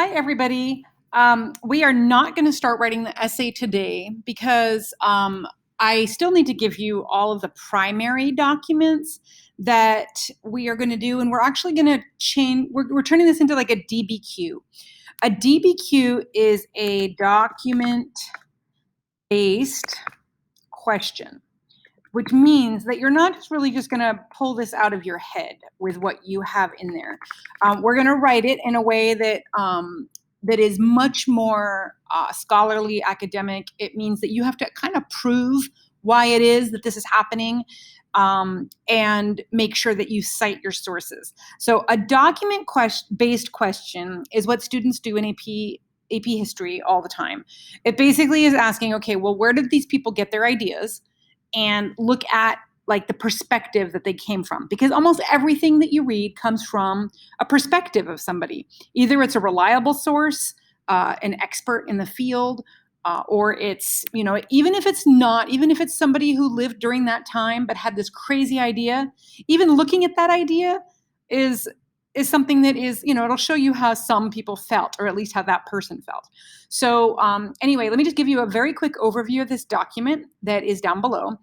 Hi, everybody. We are not going to start writing the essay today because I still need to give you all of the primary documents that we are going to do, and we're actually going to change. We're turning this into like a DBQ. A DBQ is a document-based question, which means that you're not just really just going to pull this out of your head with what you have in there. We're going to write it in a way that that is much more scholarly, academic. It means that you have to kind of prove why it is that this is happening, and make sure that you cite your sources. So a document-based question is what students do in AP history all the time. It basically is asking, okay, well, where did these people get their ideas? And look at like the perspective that they came from, because almost everything that you read comes from a perspective of somebody. Either it's a reliable source, an expert in the field, or it's, even if it's somebody who lived during that time but had this crazy idea, even looking at that idea is something that is, it'll show you how some people felt, or at least how that person felt. So anyway, let me just give you a very quick overview of this document that is down below.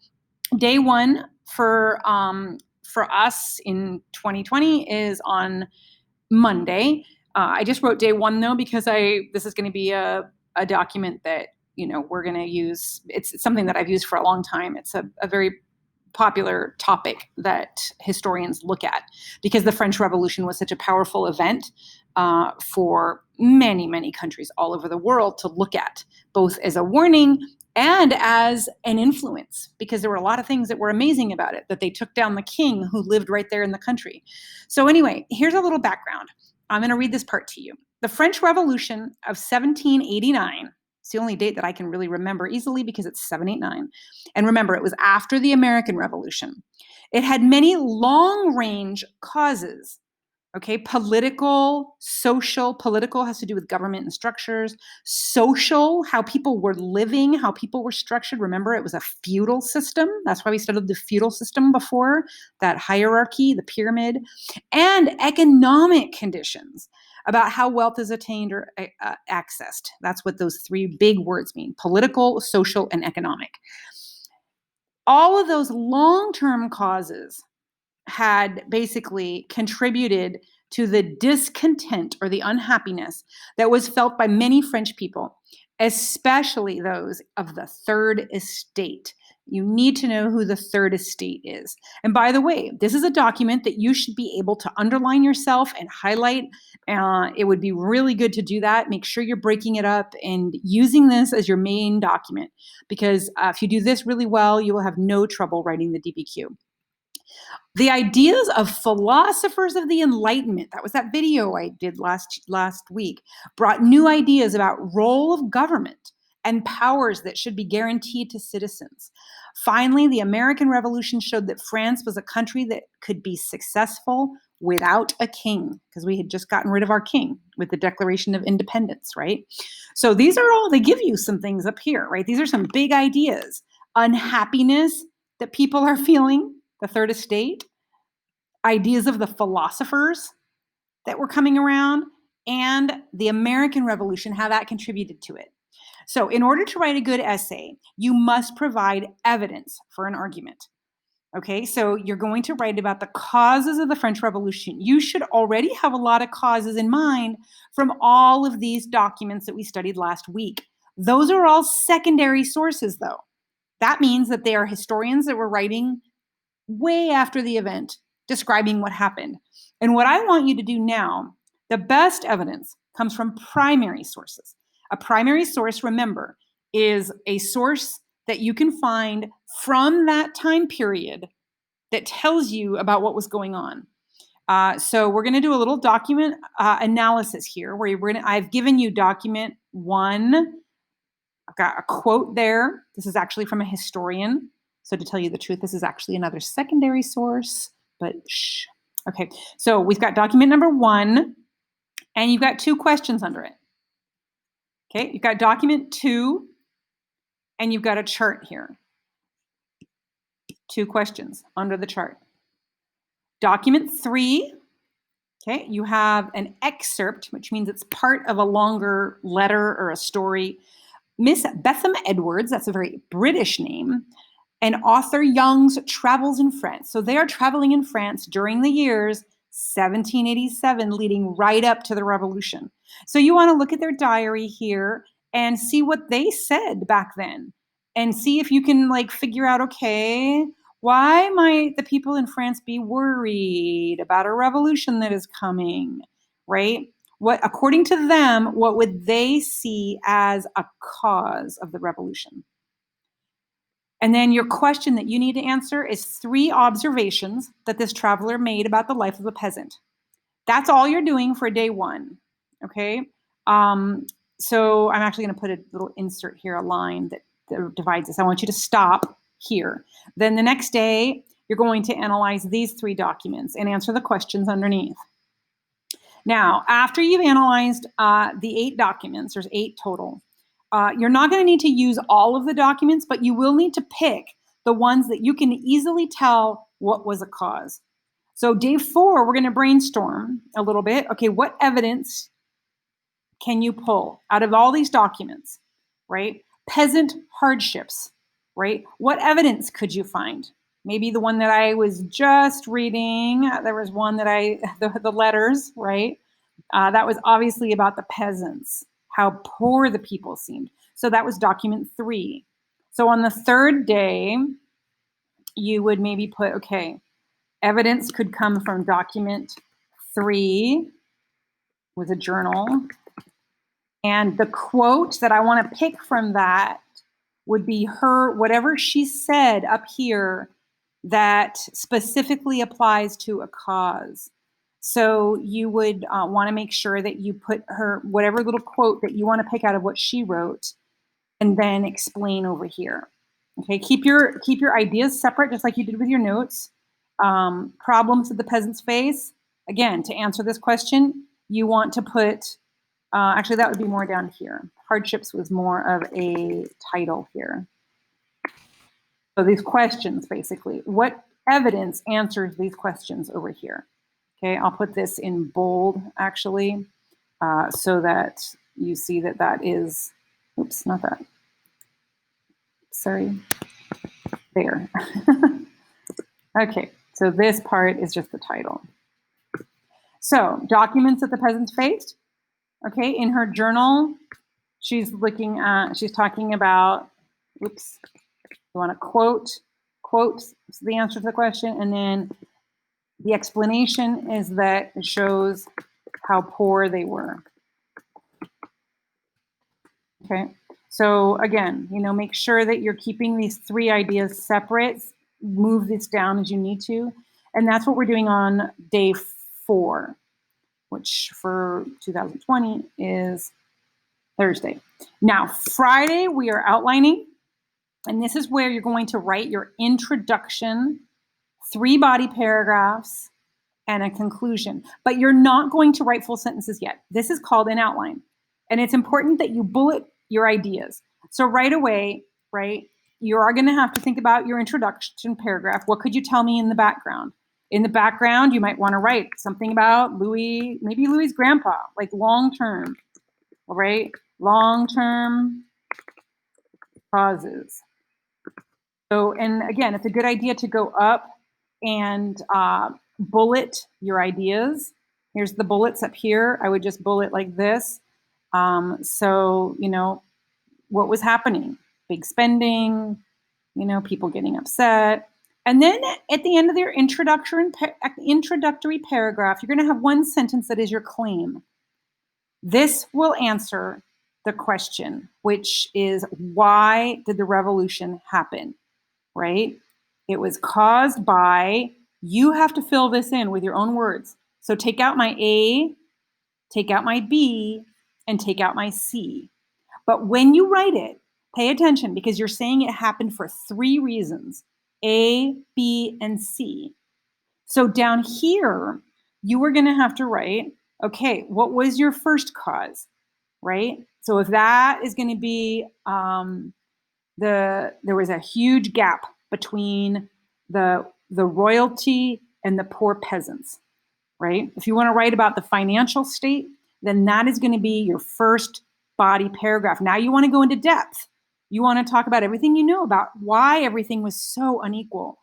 Day one for us in 2020 is on Monday. I just wrote day one though, because this is going to be a document that we're going to use. It's something that I've used for a long time. It's a very popular topic that historians look at, because the French Revolution was such a powerful event for many, many countries all over the world to look at, both as a warning and as an influence, because there were a lot of things that were amazing about it, that they took down the king who lived right there in the country. So anyway, here's a little background. I'm going to read this part to you. The French Revolution of 1789, it's the only date that I can really remember easily because it's 789. And remember, it was after the American Revolution. It had many long-range causes. Okay, political, social. Political has to do with government and structures. Social, how people were living, how people were structured. Remember, it was a feudal system. That's why we studied the feudal system before, that hierarchy, the pyramid. And economic conditions, about how wealth is attained or accessed. That's what those three big words mean: political, social, and economic. All of those long-term causes had basically contributed to the discontent or the unhappiness that was felt by many French people, especially those of the Third Estate. You need to know who the Third Estate is. And by the way, this is a document that you should be able to underline yourself and highlight. It would be really good to do that. Make sure you're breaking it up and using this as your main document, because if you do this really well, you will have no trouble writing the DBQ. The ideas of philosophers of the Enlightenment, that was that video I did last week, brought new ideas about role of government and powers that should be guaranteed to citizens. Finally, the American Revolution showed that France was a country that could be successful without a king, because we had just gotten rid of our king with the Declaration of Independence, right? So these are all, they give you some things up here, right? These are some big ideas. Unhappiness that people are feeling, the Third Estate, ideas of the philosophers that were coming around, and the American Revolution, how that contributed to it. So in order to write a good essay, you must provide evidence for an argument. Okay, so you're going to write about the causes of the French Revolution. You should already have a lot of causes in mind from all of these documents that we studied last week. Those are all secondary sources, though. That means that they are historians that were writing way after the event, describing what happened. And what I want you to do now, the best evidence comes from primary sources. A primary source, remember, is a source that you can find from that time period that tells you about what was going on. So we're going to do a little document analysis here, where I've given you document one. I've got a quote there. This is actually from a historian. So to tell you the truth, this is actually another secondary source, but shh. Okay, so we've got document number one, and you've got two questions under it. Okay, you've got document two, and you've got a chart here. Two questions under the chart. Document three, Okay, you have an excerpt, which means it's part of a longer letter or a story. Miss Betham Edwards, that's a very British name, and author Young's travels in France. So they are traveling in France during the years 1787, leading right up to the revolution. So you want to look at their diary here and see what they said back then and see if you can like figure out, okay, why might the people in France be worried about a revolution that is coming, right? What, according to them, what would they see as a cause of the revolution? And then your question that you need to answer is 3 observations that this traveler made about the life of a peasant. That's all you're doing for day 1. Okay. Um, so I'm actually going to put a little insert here, a line that divides this. I want you to stop here. Then the next day, you're going to analyze these 3 documents and answer the questions underneath. Now, after you've analyzed the 8 documents, there's 8 total, you're not going to need to use all of the documents, but you will need to pick the ones that you can easily tell what was a cause. So day 4, we're going to brainstorm a little bit. Okay, what evidence can you pull out of all these documents, right? Peasant hardships, right? What evidence could you find? Maybe the one that I was just reading, there was one that the letters, right? That was obviously about the peasants, how poor the people seemed. So that was document 3. So on the 3rd day, you would maybe put, okay, evidence could come from document 3 with a journal. And the quote that I want to pick from that would be her, whatever she said up here that specifically applies to a cause. So you would want to make sure that you put her, whatever little quote that you want to pick out of what she wrote, and then explain over here. Okay, keep your ideas separate, just like you did with your notes. Problems that the peasants face. Again, to answer this question, you want to put, actually that would be more down here. Hardships was more of a title here. So these questions, basically, what evidence answers these questions over here? Okay, I'll put this in bold, actually, so that you see that that is, oops, not that. Sorry, there. Okay, so this part is just the title. So, documents that the peasants faced. Okay, in her journal, she's talking about, oops, you want to quote the answer to the question, and then the explanation is that it shows how poor they were. Okay, so again, make sure that you're keeping these 3 ideas separate. Move this down as you need to. And that's what we're doing on day 4, which for 2020 is Thursday. Now, Friday, we are outlining, and this is where you're going to write your introduction, 3 body paragraphs, and a conclusion. But you're not going to write full sentences yet. This is called an outline. And it's important that you bullet your ideas. So right away, right, you are going to have to think about your introduction paragraph. What could you tell me in the background? In the background, you might want to write something about Louis, maybe Louis's grandpa, like long-term, all right? Long-term causes. So, and again, it's a good idea to go up and bullet your ideas. Here's the bullets up here. I would just bullet like this. So, what was happening? Big spending, people getting upset. And then at the end of their introductory paragraph, you're going to have one sentence that is your claim. This will answer the question, which is, why did the revolution happen? Right? It was caused by, you have to fill this in with your own words. So take out my A, take out my B, and take out my C. But when you write it, pay attention, because you're saying it happened for 3 reasons, A, B, and C. So down here, you are going to have to write, okay, what was your first cause, right? So if that is going to be, there was a huge gap between the royalty and the poor peasants. right? If you want to write about the financial state, then that is going to be your first body paragraph. Now you want to go into depth. You want to talk about everything you know about why everything was so unequal,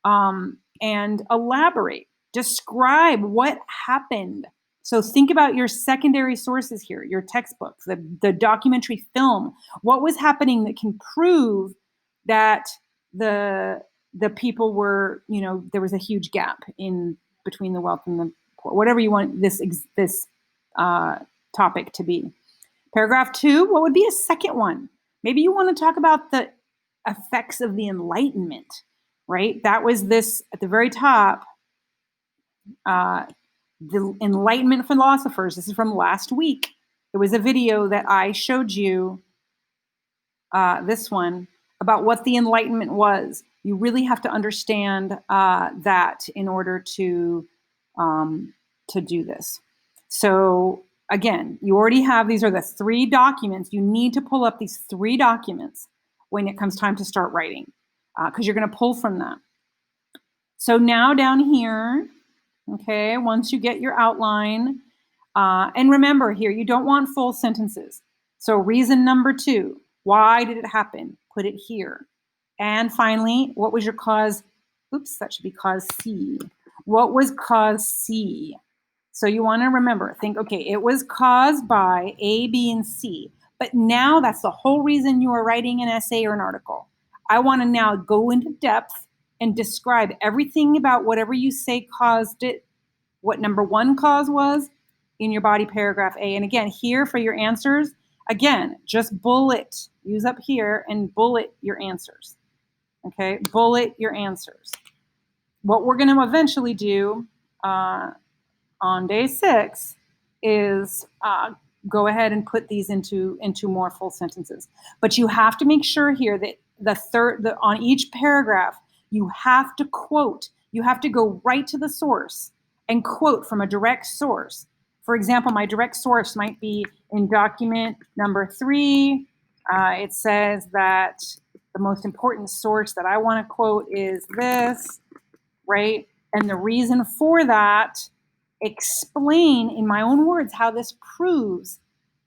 and elaborate, describe what happened. So think about your secondary sources here, your textbooks, the documentary film. What was happening that can prove that the people were, there was a huge gap in between the wealth and the poor, whatever you want this topic to be. Paragraph 2, what would be a second one? Maybe you want to talk about the effects of the Enlightenment, right? That was this at the very top, the Enlightenment philosophers. This is from last week. There was a video that I showed you, this one, about what the Enlightenment was. You really have to understand that in order to do this. So again, you already have, these are the 3 documents. You need to pull up these 3 documents when it comes time to start writing, because you're going to pull from that. So now down here, okay, once you get your outline, and remember here, you don't want full sentences. So reason number 2, why did it happen? Put it here. And finally, what was your cause? Oops, that should be cause C. What was cause C? So you want to remember, think, okay, it was caused by A, B, and C. But now that's the whole reason you are writing an essay or an article. I want to now go into depth and describe everything about whatever you say caused it, what number 1 cause was in your body paragraph A. And again, here for your answers, again, just bullet, use up here and bullet your answers. Okay, bullet your answers. What we're going to eventually do on day 6 is go ahead and put these into more full sentences. But you have to make sure here that on each paragraph, you have to quote. You have to go right to the source and quote from a direct source. For example, my direct source might be in document number 3. It says that the most important source that I want to quote is this, right? And the reason for that, explain in my own words how this proves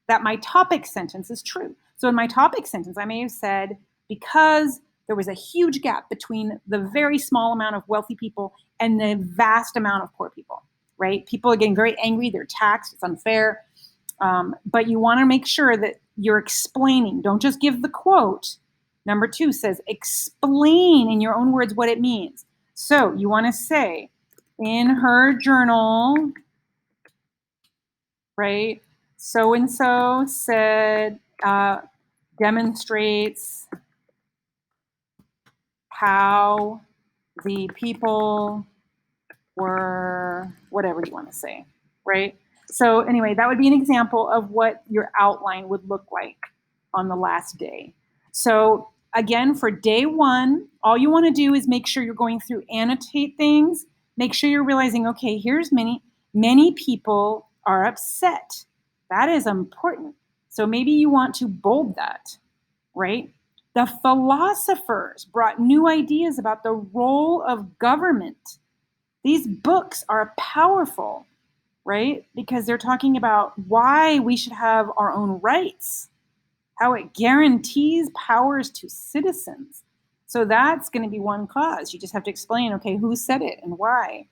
that my topic sentence is true. So in my topic sentence, I may have said, because there was a huge gap between the very small amount of wealthy people and the vast amount of poor people, right? People are getting very angry, they're taxed, it's unfair. But you want to make sure that you're explaining. Don't just give the quote. Number 2 says, explain in your own words what it means. So you want to say, in her journal, right, so-and-so said, demonstrates how the people were, whatever you want to say, right? So anyway, that would be an example of what your outline would look like on the last day. So again, for day 1, all you want to do is make sure you're going through, annotate things, make sure you're realizing, okay, here's many people are upset. That is important. So maybe you want to bold that, right? The philosophers brought new ideas about the role of government. These books are powerful, right? Because they're talking about why we should have our own rights, how it guarantees powers to citizens. So that's going to be one cause. You just have to explain, okay, who said it and why.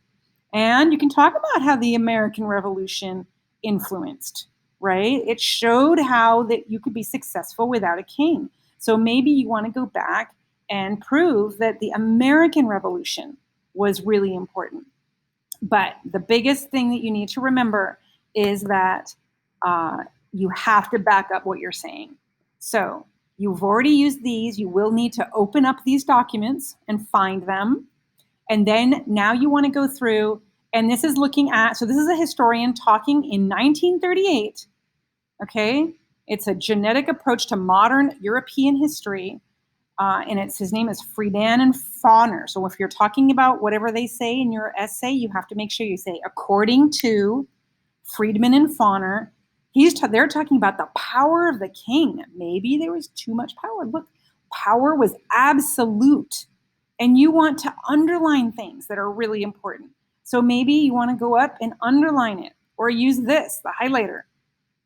And you can talk about how the American Revolution influenced, right? It showed how that you could be successful without a king. So maybe you want to go back and prove that the American Revolution was really important. But the biggest thing that you need to remember is that you have to back up what you're saying. So you've already used these. You will need to open up these documents and find them. And then now you want to go through, and this is looking at, so this is a historian talking in 1938, okay? It's a genetic approach to modern European history, and his name is Friedan and Fauner. So if you're talking about whatever they say in your essay, you have to make sure you say, according to Friedman and Fauner, they're talking about the power of the king. Maybe there was too much power. Look, power was absolute. And you want to underline things that are really important. So maybe you want to go up and underline it, or use this, the highlighter.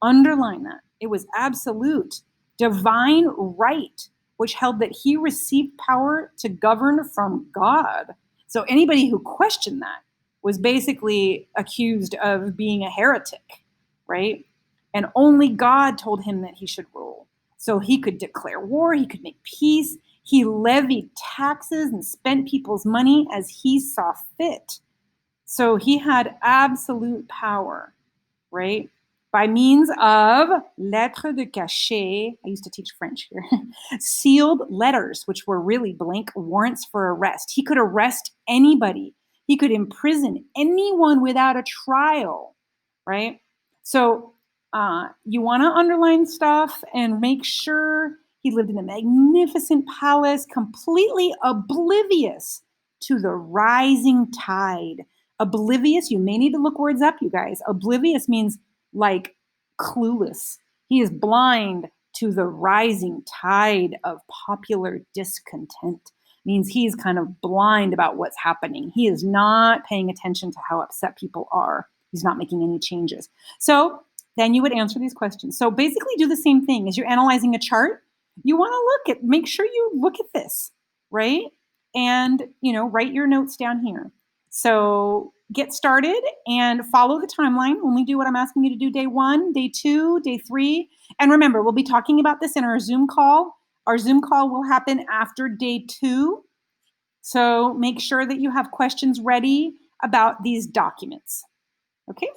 Underline that. It was absolute, divine right, which held that he received power to govern from God. So anybody who questioned that was basically accused of being a heretic, right? And only God told him that he should rule. So he could declare war, he could make peace, he levied taxes and spent people's money as he saw fit. So he had absolute power, right? By means of lettres de cachet, I used to teach French here, sealed letters, which were really blank warrants for arrest. He could arrest anybody. He could imprison anyone without a trial, right? So you want to underline stuff and make sure he lived in a magnificent palace, completely oblivious to the rising tide. Oblivious, you may need to look words up, you guys. Oblivious means like clueless. He is blind to the rising tide of popular discontent. Means he's kind of blind about what's happening. He is not paying attention to how upset people are. He's not making any changes. So then you would answer these questions. So basically do the same thing as you're analyzing a chart. You want to make sure you look at this, right? And, write your notes down here. So get started and follow the timeline. Only do what I'm asking you to do day 1, day 2, day 3. And remember, we'll be talking about this in our Zoom call. Our Zoom call will happen after day 2. So make sure that you have questions ready about these documents. Okay?